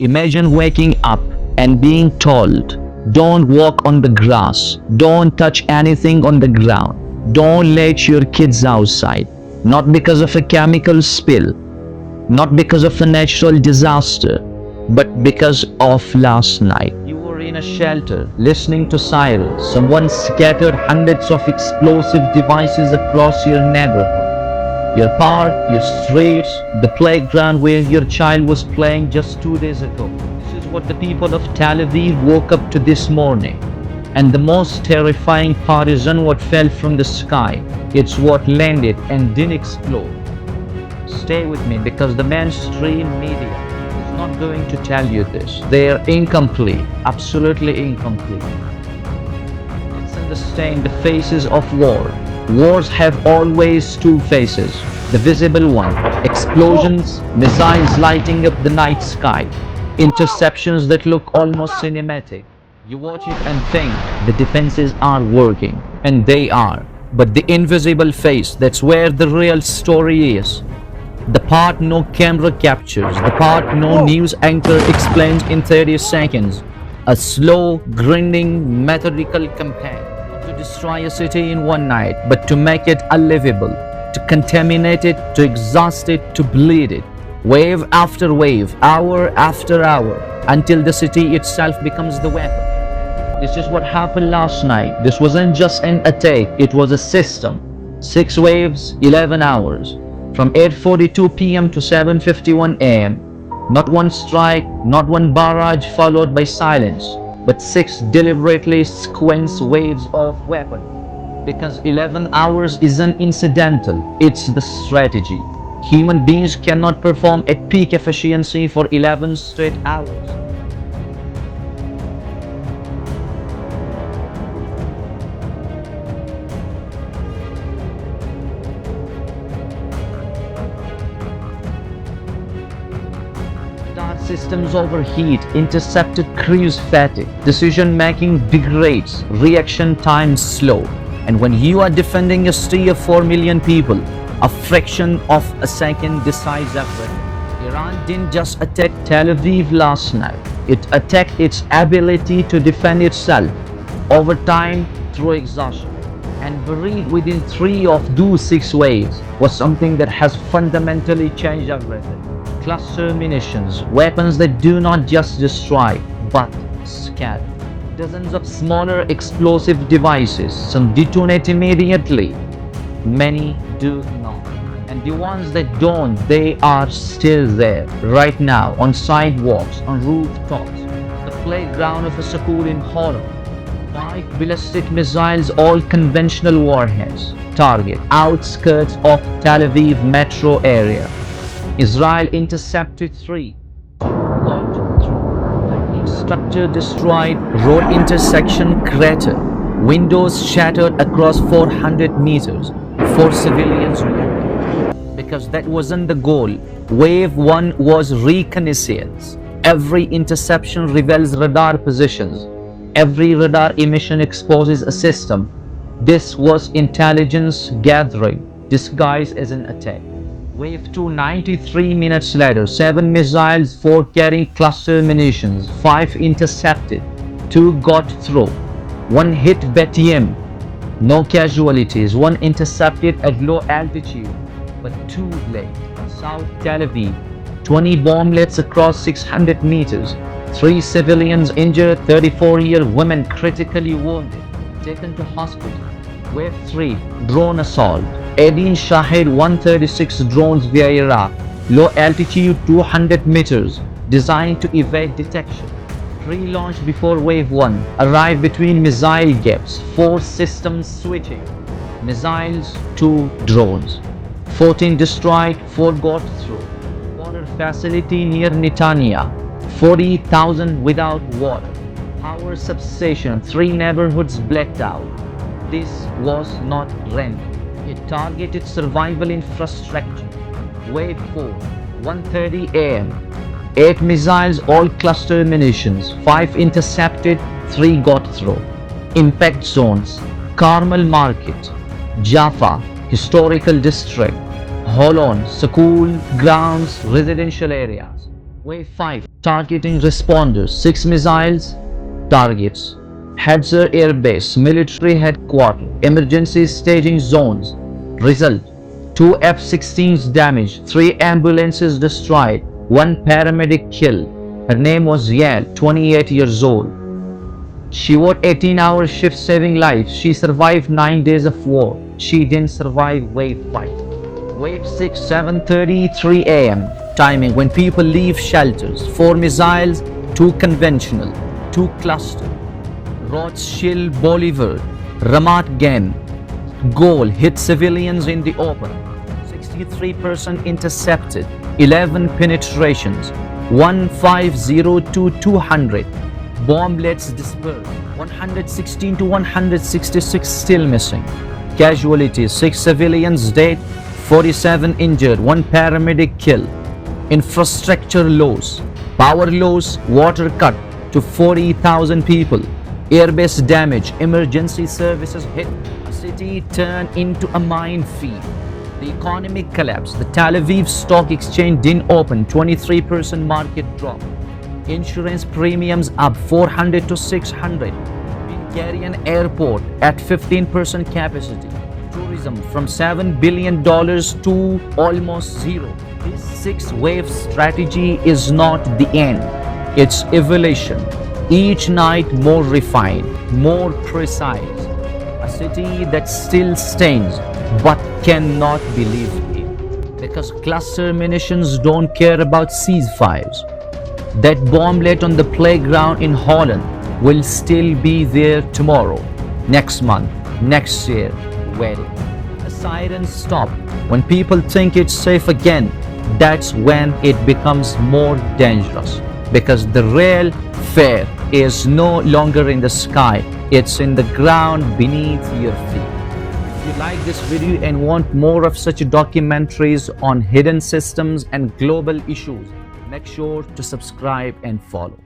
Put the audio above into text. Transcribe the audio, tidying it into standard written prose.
Imagine waking up and being told, don't walk on the grass, don't touch anything on the ground, don't let your kids outside, not because of a chemical spill, not because of a natural disaster, but because of last night. You were in a shelter, listening to sirens. Someone scattered hundreds of explosive devices across your neighborhood. Your park, your streets, the playground where your child was playing just 2 days ago. This is what the people of Tel Aviv woke up to this morning. And the most terrifying part isn't what fell from the sky, it's what landed and didn't explode. Stay with me because the mainstream media is not going to tell you this. They are incomplete, absolutely incomplete. Let's understand the faces of war. Wars have always two faces. The visible one, explosions, missiles lighting up the night sky, interceptions that look almost cinematic. You watch it and think the defenses are working, and they are. But the invisible face, that's where the real story is. The part no camera captures, the part no news anchor explains in 30 seconds. A slow, grinding, methodical campaign. Not to destroy a city in one night, but to make it unlivable, to contaminate it, to exhaust it, to bleed it. Wave after wave, hour after hour, until the city itself becomes the weapon. This is what happened last night. This wasn't just an attack, it was a system. 6 waves, 11 hours. From 8:42 p.m. to 7:51 a.m. Not one strike, not one barrage followed by silence, but 6 deliberately sequenced waves of weapon. Because 11 hours isn't incidental, it's the strategy. Human beings cannot perform at peak efficiency for 11 straight hours. Radar systems overheat, intercepted crews fatigue, decision-making degrades, reaction time slow. And when you are defending a city of 4 million people, a fraction of a second decides everything. Iran didn't just attack Tel Aviv last night, it attacked its ability to defend itself over time through exhaustion. And buried within 3 of those 6 waves was something that has fundamentally changed everything. Cluster munitions, weapons that do not just destroy, but scatter. Dozens of smaller explosive devices, some detonate immediately, many do not. And the ones that don't, they are still there, right now, on sidewalks, on rooftops, the playground of a school in Holland. 5 ballistic missiles, all conventional warheads, target outskirts of Tel Aviv metro area. Israel intercepted 3. Structure destroyed, road intersection cratered, windows shattered across 400 meters, 4 civilians wounded. Because that wasn't the goal. Wave 1 was reconnaissance. Every interception reveals radar positions. Every radar emission exposes a system. This was intelligence gathering, disguised as an attack. Wave 2, 93 minutes later, 7 missiles, 4 carrying cluster munitions, 5 intercepted, 2 got through, 1 hit Betiem, no casualties, 1 intercepted at low altitude, but 2 late. South Tel Aviv, 20 bomblets across 600 meters, 3 civilians injured, 34-year woman critically wounded, taken to hospital. Wave 3, drone assault. 18 Shahed 136 drones via Iraq, low altitude 200 meters, designed to evade detection. Pre-launched before Wave 1, arrived between missile gaps, 4 systems switching. Missiles, 2 drones. 14 destroyed, 4 got through. Water facility near Netanya, 40,000 without water. Power substation, 3 neighborhoods blacked out. This was not random. It targeted survival infrastructure. Wave 4, 1:30 a.m. 8 missiles, all cluster munitions, 5 intercepted, 3 got through. Impact zones, Carmel Market, Jaffa, Historical District, Holon, school, grounds, residential areas. Wave 5. Targeting responders. 6 missiles. Targets. Hadzer Air Base, Military Headquarters, Emergency Staging Zones. Result: 2 F-16s damaged, 3 ambulances destroyed, 1 paramedic killed. Her name was Yael, 28 years old. She worked 18-hour shifts saving lives. She survived 9 days of war. She didn't survive Wave 5. Wave 6, 7:33 a.m. Timing when people leave shelters. 4 missiles, 2 conventional, 2 cluster. Rothschild Boulevard, Ramat Gan. Goal: hit civilians in the open. 63% intercepted. 11 penetrations. 1502-200. Bomblets dispersed. 116 to 166 still missing. Casualties: 6 civilians dead, 47 injured, 1 paramedic killed. Infrastructure loss. Power loss, water cut to 40,000 people. Airbase damage, emergency services hit. A city turned into a minefield. The economic collapse. The Tel Aviv Stock Exchange didn't open, 23% market drop. Insurance premiums up 400 to 600. Bulgarian airport at 15% capacity. Tourism from $7 billion to almost zero. This 6-wave strategy is not the end. It's evolution. Each night more refined, more precise. A city that still stains but cannot be lived in. Because cluster munitions don't care about ceasefires. That bomblet on the playground in Holland will still be there tomorrow, next month, next year, waiting. The sirens stop. When people think it's safe again, that's when it becomes more dangerous. Because the real fear is no longer in the sky, it's in the ground beneath your feet. If you like this video and want more of such documentaries on hidden systems and global issues, make sure to subscribe and follow.